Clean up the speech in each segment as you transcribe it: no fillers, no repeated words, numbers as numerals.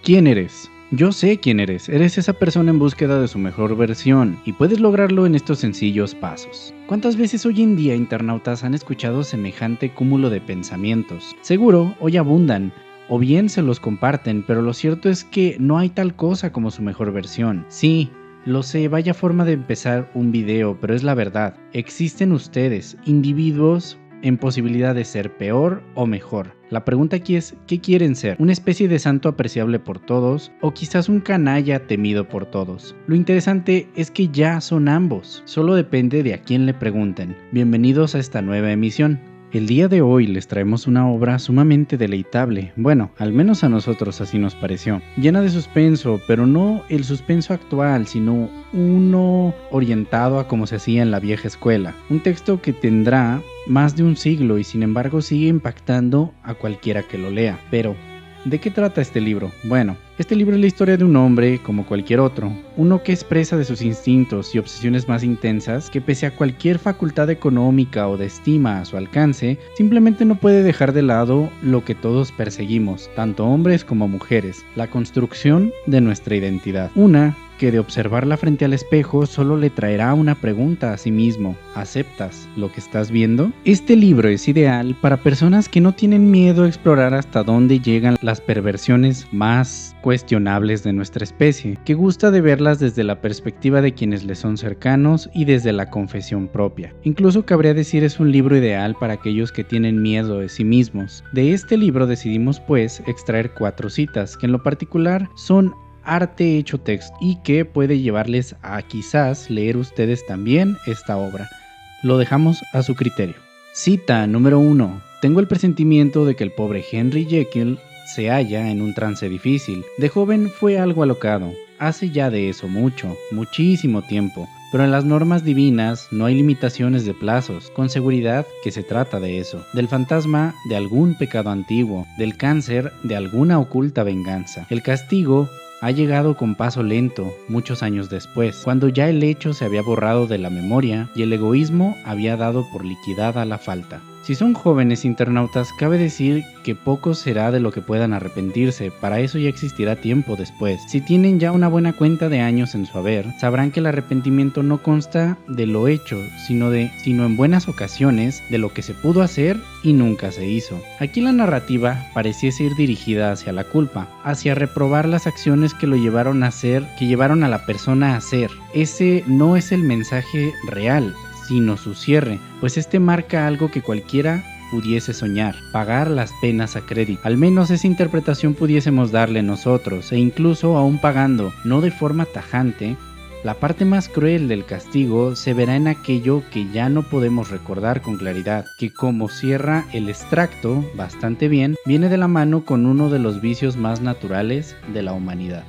¿Quién eres? Yo sé quién eres. Eres esa persona en búsqueda de su mejor versión y puedes lograrlo en estos sencillos pasos. ¿Cuántas veces hoy en día, internautas, han escuchado semejante cúmulo de pensamientos? Seguro, hoy abundan, o bien se los comparten, pero lo cierto es que no hay tal cosa como su mejor versión. Sí, lo sé, vaya forma de empezar un video, pero es la verdad. Existen ustedes, individuos en posibilidad de ser peor o mejor. La pregunta aquí es, ¿qué quieren ser? ¿Una especie de santo apreciable por todos? ¿O quizás un canalla temido por todos? Lo interesante es que ya son ambos, solo depende de a quién le pregunten. Bienvenidos a esta nueva emisión. El día de hoy les traemos una obra sumamente deleitable, bueno, al menos a nosotros así nos pareció, llena de suspenso, pero no el suspenso actual, sino uno orientado a como se hacía en la vieja escuela. Un texto que tendrá más de un siglo y sin embargo sigue impactando a cualquiera que lo lea. Pero, ¿de qué trata este libro? Bueno, este libro es la historia de un hombre como cualquier otro, uno que expresa de sus instintos y obsesiones más intensas, que pese a cualquier facultad económica o de estima a su alcance, simplemente no puede dejar de lado lo que todos perseguimos, tanto hombres como mujeres, la construcción de nuestra identidad. Una que de observarla frente al espejo solo le traerá una pregunta a sí mismo: ¿aceptas lo que estás viendo? Este libro es ideal para personas que no tienen miedo a explorar hasta dónde llegan las perversiones más cuestionables de nuestra especie, que gusta de verlas desde la perspectiva de quienes le son cercanos y desde la confesión propia. Incluso cabría decir es un libro ideal para aquellos que tienen miedo de sí mismos. De este libro decidimos pues extraer 4 citas, que en lo particular son arte hecho texto y que puede llevarles a quizás leer ustedes también esta obra. Lo dejamos a su criterio. Cita número 1. Tengo el presentimiento de que el pobre Henry Jekyll se halla en un trance difícil. De joven fue algo alocado. Hace ya de eso muchísimo tiempo. Pero en las normas divinas no hay limitaciones de plazos. Con seguridad que se trata de eso. Del fantasma de algún pecado antiguo. Del cáncer de alguna oculta venganza. El castigo ha llegado con paso lento, muchos años después, cuando ya el hecho se había borrado de la memoria y el egoísmo había dado por liquidada la falta. Si son jóvenes internautas, cabe decir que poco será de lo que puedan arrepentirse, para eso ya existirá tiempo después. Si tienen ya una buena cuenta de años en su haber, sabrán que el arrepentimiento no consta de lo hecho, sino en buenas ocasiones de lo que se pudo hacer y nunca se hizo. Aquí la narrativa pareciese ir dirigida hacia la culpa, hacia reprobar las acciones que lo llevaron a hacer, que llevaron a la persona a hacer. Ese no es el mensaje real, sino su cierre, pues este marca algo que cualquiera pudiese soñar: pagar las penas a crédito. Al menos esa interpretación pudiésemos darle nosotros, e incluso aún pagando, no de forma tajante, la parte más cruel del castigo se verá en aquello que ya no podemos recordar con claridad, que como cierra el extracto bastante bien, viene de la mano con uno de los vicios más naturales de la humanidad.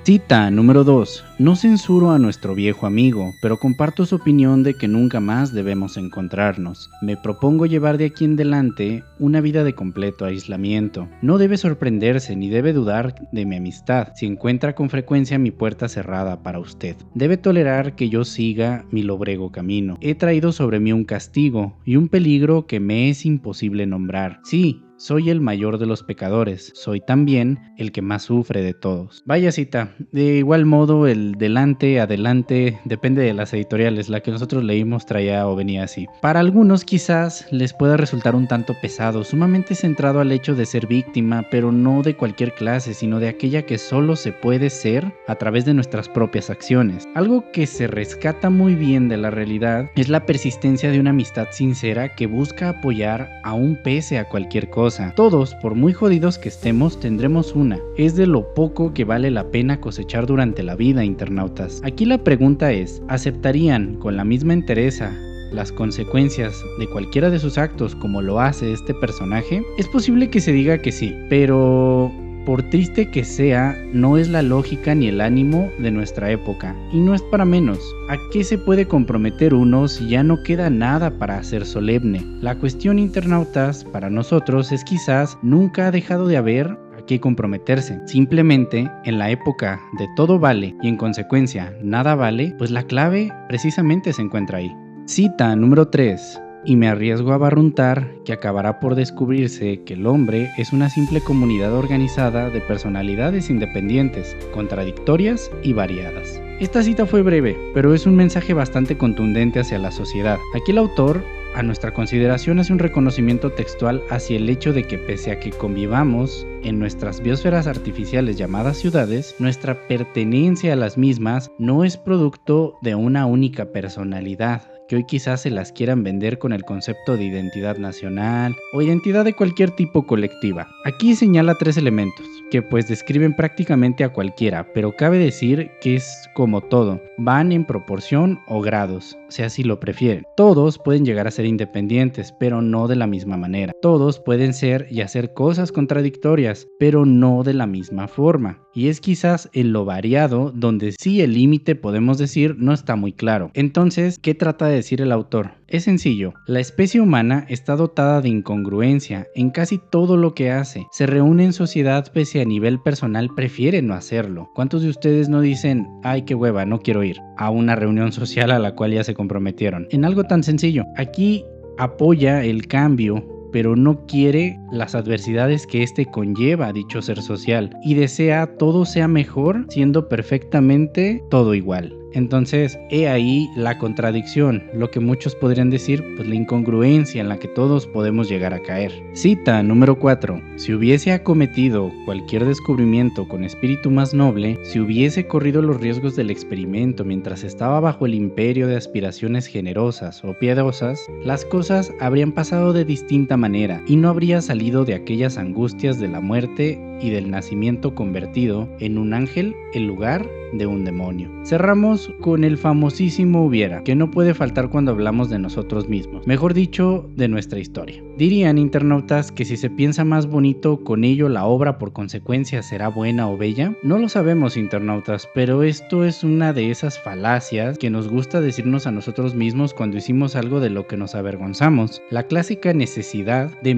Cita número 2. No censuro a nuestro viejo amigo, pero comparto su opinión de que nunca más debemos encontrarnos. Me propongo llevar de aquí en adelante una vida de completo aislamiento. No debe sorprenderse ni debe dudar de mi amistad si encuentra con frecuencia mi puerta cerrada para usted. Debe tolerar que yo siga mi lobrego camino. He traído sobre mí un castigo y un peligro que me es imposible nombrar. Sí, soy el mayor de los pecadores, soy también el que más sufre de todos. Vaya cita. De igual modo, el delante, adelante, depende de las editoriales. La que nosotros leímos traía o venía así. Para algunos quizás les pueda resultar un tanto pesado, sumamente centrado al hecho de ser víctima, pero no de cualquier clase, sino de aquella que solo se puede ser a través de nuestras propias acciones. Algo que se rescata muy bien de la realidad es la persistencia de una amistad sincera que busca apoyar aún pese a cualquier cosa. Todos, por muy jodidos que estemos, tendremos una. Es de lo poco que vale la pena cosechar durante la vida, internautas. Aquí la pregunta es: ¿aceptarían con la misma entereza las consecuencias de cualquiera de sus actos como lo hace este personaje? Es posible que se diga que sí, pero por triste que sea, no es la lógica ni el ánimo de nuestra época, y no es para menos. ¿A qué se puede comprometer uno si ya no queda nada para hacer solemne? La cuestión, internautas, para nosotros es quizás nunca ha dejado de haber a qué comprometerse. Simplemente, en la época de todo vale y en consecuencia nada vale, pues la clave precisamente se encuentra ahí. Cita número 3. y me arriesgo a barruntar que acabará por descubrirse que el hombre es una simple comunidad organizada de personalidades independientes, contradictorias y variadas. Esta cita fue breve, pero es un mensaje bastante contundente hacia la sociedad. Aquí el autor, a nuestra consideración, hace un reconocimiento textual hacia el hecho de que pese a que convivamos en nuestras biosferas artificiales llamadas ciudades, nuestra pertenencia a las mismas no es producto de una única personalidad, que hoy quizás se las quieran vender con el concepto de identidad nacional o identidad de cualquier tipo colectiva. Aquí señala 3 elementos, que pues describen prácticamente a cualquiera, pero cabe decir que es como todo, van en proporción o grados, si así lo prefieren. Todos pueden llegar a ser independientes, pero no de la misma manera. Todos pueden ser y hacer cosas contradictorias, pero no de la misma forma. Y es quizás en lo variado donde sí el límite, podemos decir, no está muy claro. Entonces, ¿qué trata de decir el autor? Es sencillo, la especie humana está dotada de incongruencia en casi todo lo que hace. Se reúne en sociedad pese a nivel personal prefiere no hacerlo. ¿Cuántos de ustedes no dicen, ay qué hueva, no quiero ir a una reunión social a la cual ya se comprometieron? En algo tan sencillo, aquí apoya el cambio, pero no quiere las adversidades que éste conlleva a dicho ser social y desea todo sea mejor siendo perfectamente todo igual. Entonces, he ahí la contradicción, lo que muchos podrían decir, pues la incongruencia en la que todos podemos llegar a caer. Cita número 4. Si hubiese acometido cualquier descubrimiento con espíritu más noble, si hubiese corrido los riesgos del experimento mientras estaba bajo el imperio de aspiraciones generosas o piadosas, las cosas habrían pasado de distinta manera y no habría salido de aquellas angustias de la muerte y del nacimiento convertido en un ángel en lugar de un demonio. Cerramos con el famosísimo hubiera, que no puede faltar cuando hablamos de nosotros mismos, mejor dicho, de nuestra historia. Dirían internautas que si se piensa más bonito, con ello la obra por consecuencia será buena o bella. No lo sabemos, internautas, pero esto es una de esas falacias que nos gusta decirnos a nosotros mismos cuando hicimos algo de lo que nos avergonzamos. La clásica necesidad de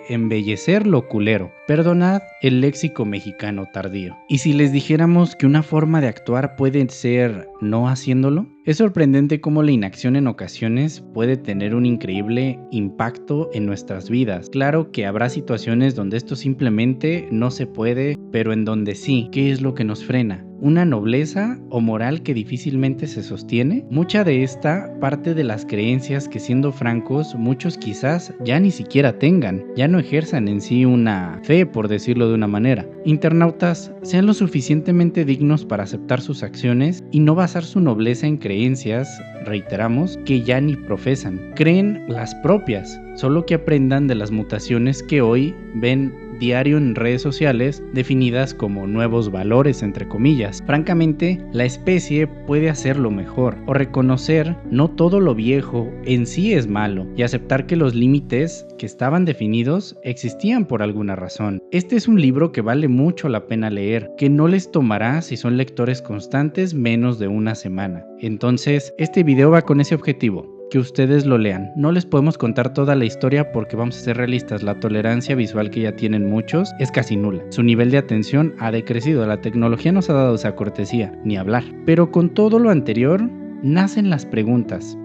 embellecer lo culero. Perdonad el léxico mexicano tardío. Y si les dijéramos que una forma de actuar puede ser no haciéndolo, es sorprendente cómo la inacción en ocasiones puede tener un increíble impacto en nuestras vidas. Claro que habrá situaciones donde esto simplemente no se puede, pero en donde sí. ¿Qué es lo que nos frena? ¿Una nobleza o moral que difícilmente se sostiene? Mucha de esta parte de las creencias que, siendo francos, muchos quizás ya ni siquiera tengan, ya no ejerzan en sí una fe, por decirlo de una manera. Internautas, sean lo suficientemente dignos para aceptar sus acciones y no basar su nobleza en creencias, reiteramos, que ya ni profesan. Creen las propias, solo que aprendan de las mutaciones que hoy ven diario en redes sociales definidas como nuevos valores entre comillas. Francamente, la especie puede hacerlo mejor o reconocer no todo lo viejo en sí es malo y aceptar que los límites que estaban definidos existían por alguna razón. Este es un libro que vale mucho la pena leer, que no les tomará, si son lectores constantes, menos de una semana. Entonces, este video va con ese objetivo, que ustedes lo lean. No les podemos contar toda la historia porque vamos a ser realistas, la tolerancia visual que ya tienen muchos es casi nula. Su nivel de atención ha decrecido, la tecnología nos ha dado esa cortesía, ni hablar. Pero con todo lo anterior, nacen las preguntas.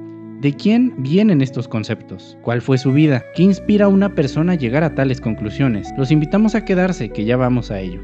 ¿De quién vienen estos conceptos? ¿Cuál fue su vida? ¿Qué inspira a una persona a llegar a tales conclusiones? Los invitamos a quedarse, que ya vamos a ello.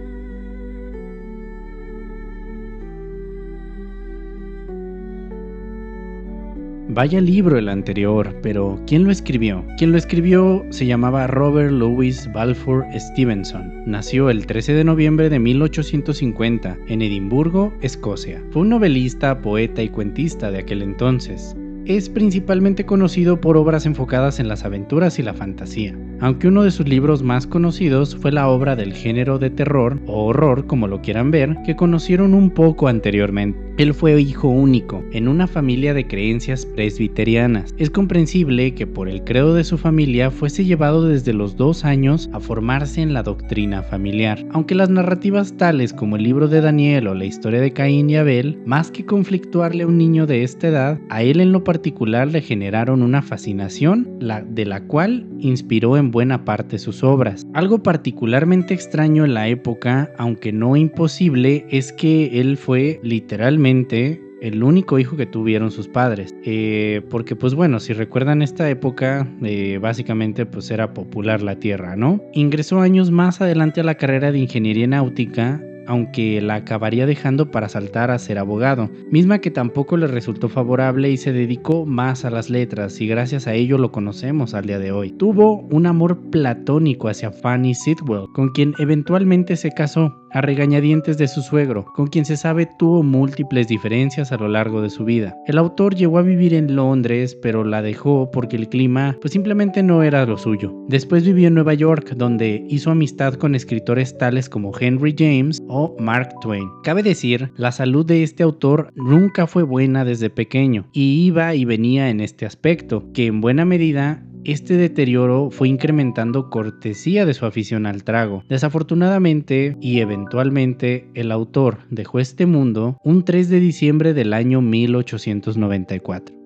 Vaya libro el anterior, pero ¿quién lo escribió? Quien lo escribió se llamaba Robert Louis Balfour Stevenson. Nació el 13 de noviembre de 1850 en Edimburgo, Escocia. Fue un novelista, poeta y cuentista de aquel entonces. Es principalmente conocido por obras enfocadas en las aventuras y la fantasía, aunque uno de sus libros más conocidos fue la obra del género de terror o horror, como lo quieran ver, que conocieron un poco anteriormente. Él fue hijo único en una familia de creencias presbiterianas. Es comprensible que por el credo de su familia fuese llevado desde los 2 años a formarse en la doctrina familiar, aunque las narrativas tales como el libro de Daniel o la historia de Caín y Abel, más que conflictuarle a un niño de esta edad, a él en lo particular le generaron una fascinación, de la cual inspiró en buena parte sus obras. Algo particularmente extraño en la época, aunque no imposible, es que él fue literalmente el único hijo que tuvieron sus padres. Porque pues bueno, si recuerdan esta época, básicamente pues era popular la tierra, ¿no? Ingresó años más adelante a la carrera de ingeniería náutica, aunque la acabaría dejando para saltar a ser abogado, misma que tampoco le resultó favorable y se dedicó más a las letras, y gracias a ello lo conocemos al día de hoy. Tuvo un amor platónico hacia Fanny Sitwell, con quien eventualmente se casó, a regañadientes de su suegro, con quien se sabe tuvo múltiples diferencias a lo largo de su vida. El autor llegó a vivir en Londres, pero la dejó porque el clima pues simplemente no era lo suyo. Después vivió en Nueva York, donde hizo amistad con escritores tales como Henry James o Mark Twain. Cabe decir, la salud de este autor nunca fue buena desde pequeño, y iba y venía en este aspecto, que en buena medida este deterioro fue incrementando cortesía de su afición al trago. Desafortunadamente y eventualmente, el autor dejó este mundo un 3 de diciembre del año 1894.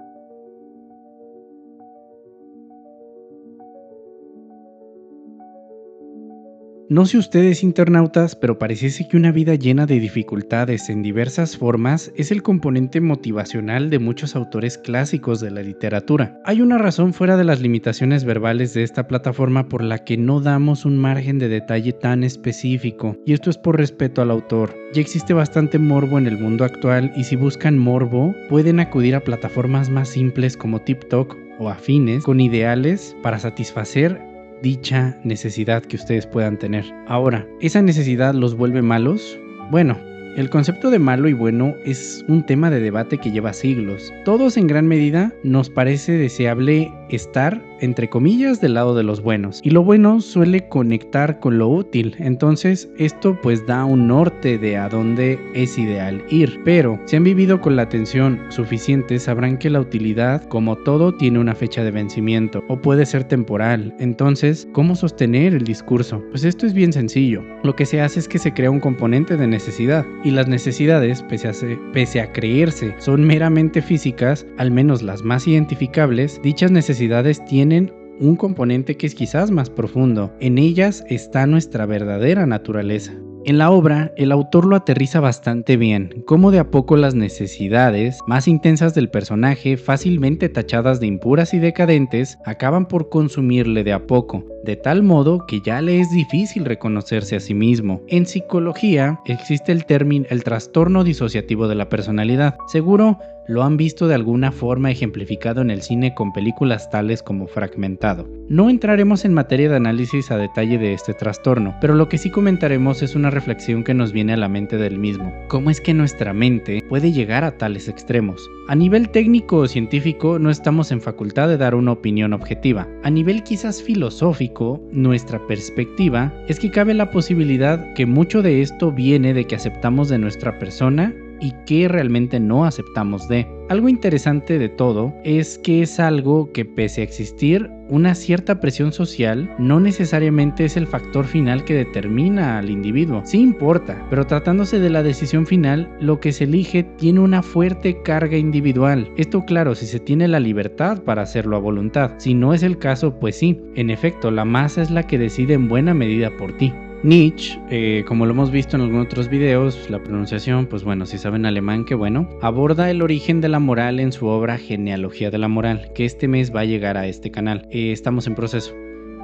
No sé ustedes, internautas, pero pareciese que una vida llena de dificultades en diversas formas es el componente motivacional de muchos autores clásicos de la literatura. Hay una razón fuera de las limitaciones verbales de esta plataforma por la que no damos un margen de detalle tan específico, y esto es por respeto al autor. Ya existe bastante morbo en el mundo actual, y si buscan morbo, pueden acudir a plataformas más simples como TikTok o afines, con ideales para satisfacer dicha necesidad que ustedes puedan tener. Ahora, ¿esa necesidad los vuelve malos? Bueno, el concepto de malo y bueno es un tema de debate que lleva siglos. Todos en gran medida nos parece deseable estar, entre comillas, del lado de los buenos, y lo bueno suele conectar con lo útil, entonces esto pues da un norte de a dónde es ideal ir. Pero si han vivido con la atención suficiente, sabrán que la utilidad, como todo, tiene una fecha de vencimiento o puede ser temporal. Entonces, ¿cómo sostener el discurso? Pues esto es bien sencillo. Lo que se hace es que se crea un componente de necesidad, y las necesidades, pese a creerse son meramente físicas, al menos las más identificables, dichas necesidades tienen un componente que es quizás más profundo. En ellas está nuestra verdadera naturaleza. En la obra, el autor lo aterriza bastante bien, cómo de a poco las necesidades más intensas del personaje, fácilmente tachadas de impuras y decadentes, acaban por consumirle de a poco, de tal modo que ya le es difícil reconocerse a sí mismo. En psicología existe el término el trastorno disociativo de la personalidad. Seguro lo han visto de alguna forma ejemplificado en el cine con películas tales como Fragmentado. No entraremos en materia de análisis a detalle de este trastorno, pero lo que sí comentaremos es una reflexión que nos viene a la mente del mismo. ¿Cómo es que nuestra mente puede llegar a tales extremos? A nivel técnico o científico no estamos en facultad de dar una opinión objetiva. A nivel quizás filosófico, nuestra perspectiva es que cabe la posibilidad que mucho de esto viene de que aceptamos de nuestra persona y que realmente no aceptamos de. Algo interesante de todo es que es algo que, pese a existir una cierta presión social, no necesariamente es el factor final que determina al individuo. Sí importa, pero tratándose de la decisión final, lo que se elige tiene una fuerte carga individual. Esto claro, si se tiene la libertad para hacerlo a voluntad. Si no es el caso, pues sí, en efecto, la masa es la que decide en buena medida por ti. Nietzsche, como lo hemos visto en algunos otros videos, la pronunciación, pues bueno, si saben alemán, qué bueno, aborda el origen de la moral en su obra Genealogía de la Moral, que este mes va a llegar a este canal. Estamos en proceso.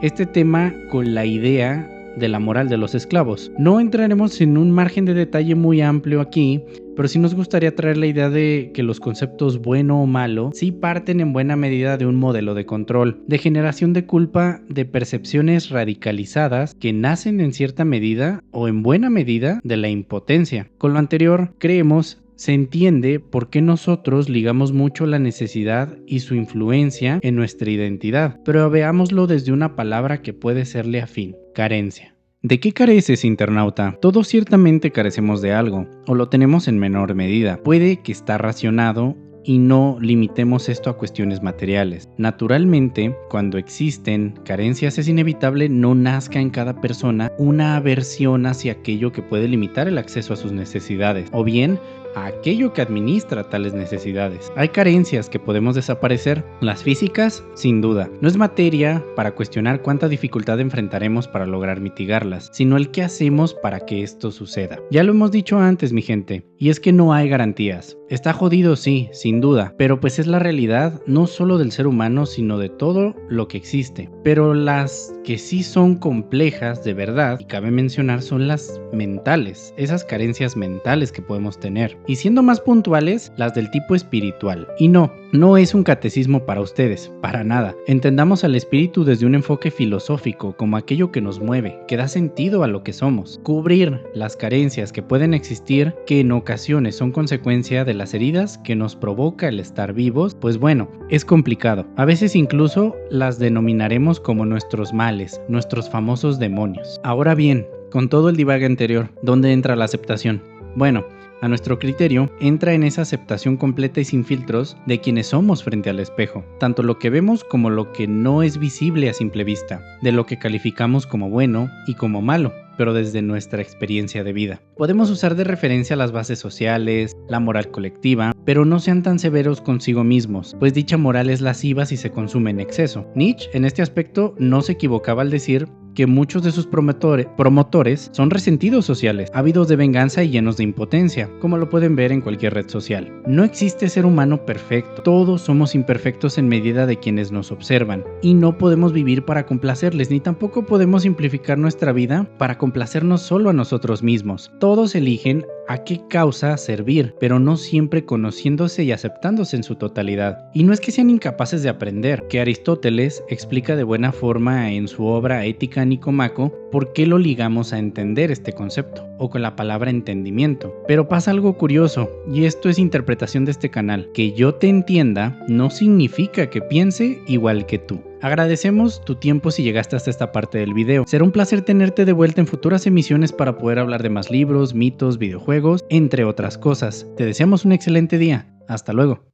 Este tema con la idea de la moral de los esclavos. No entraremos en un margen de detalle muy amplio aquí, pero sí nos gustaría traer la idea de que los conceptos bueno o malo sí parten en buena medida de un modelo de control, de generación de culpa, de percepciones radicalizadas que nacen en cierta medida o en buena medida de la impotencia. Con lo anterior, creemos se entiende por qué nosotros ligamos mucho la necesidad y su influencia en nuestra identidad, pero veámoslo desde una palabra que puede serle afín: carencia. ¿De qué careces, internauta? Todos ciertamente carecemos de algo, o lo tenemos en menor medida. Puede que está racionado y no limitemos esto a cuestiones materiales. Naturalmente, cuando existen carencias es inevitable no nazca en cada persona una aversión hacia aquello que puede limitar el acceso a sus necesidades, o bien a aquello que administra tales necesidades. Hay carencias que podemos desaparecer, las físicas, sin duda. No es materia para cuestionar cuánta dificultad enfrentaremos para lograr mitigarlas, sino el qué hacemos para que esto suceda. Ya lo hemos dicho antes, mi gente, y es que no hay garantías. Está jodido, sí, sin duda, pero pues es la realidad no solo del ser humano, sino de todo lo que existe. Pero las que sí son complejas de verdad, y cabe mencionar, son las mentales, esas carencias mentales que podemos tener. Y siendo más puntuales, las del tipo espiritual. Y no es un catecismo para ustedes, para nada. Entendamos al espíritu desde un enfoque filosófico, como aquello que nos mueve, que da sentido a lo que somos. Cubrir las carencias que pueden existir, que en ocasiones son consecuencia de las heridas que nos provoca el estar vivos, pues bueno, es complicado. A veces incluso las denominaremos como nuestros males, nuestros famosos demonios. Ahora bien, con todo el divague anterior, ¿dónde entra la aceptación? Bueno, a nuestro criterio, entra en esa aceptación completa y sin filtros de quienes somos frente al espejo, tanto lo que vemos como lo que no es visible a simple vista, de lo que calificamos como bueno y como malo, pero desde nuestra experiencia de vida. Podemos usar de referencia las bases sociales, la moral colectiva, pero no sean tan severos consigo mismos, pues dicha moral es lasciva si se consume en exceso. Nietzsche, en este aspecto, no se equivocaba al decir que muchos de sus promotores son resentidos sociales, ávidos de venganza y llenos de impotencia, como lo pueden ver en cualquier red social. No existe ser humano perfecto, todos somos imperfectos en medida de quienes nos observan, y no podemos vivir para complacerles, ni tampoco podemos simplificar nuestra vida para complacernos solo a nosotros mismos. Todos eligen a qué causa servir, pero no siempre conociéndose y aceptándose en su totalidad. Y no es que sean incapaces de aprender, que Aristóteles explica de buena forma en su obra Ética Nicomaco por qué lo ligamos a entender este concepto, o con la palabra entendimiento. Pero pasa algo curioso, y esto es interpretación de este canal. Que yo te entienda no significa que piense igual que tú. Agradecemos tu tiempo si llegaste hasta esta parte del video. Será un placer tenerte de vuelta en futuras emisiones para poder hablar de más libros, mitos, videojuegos, entre otras cosas. Te deseamos un excelente día. Hasta luego.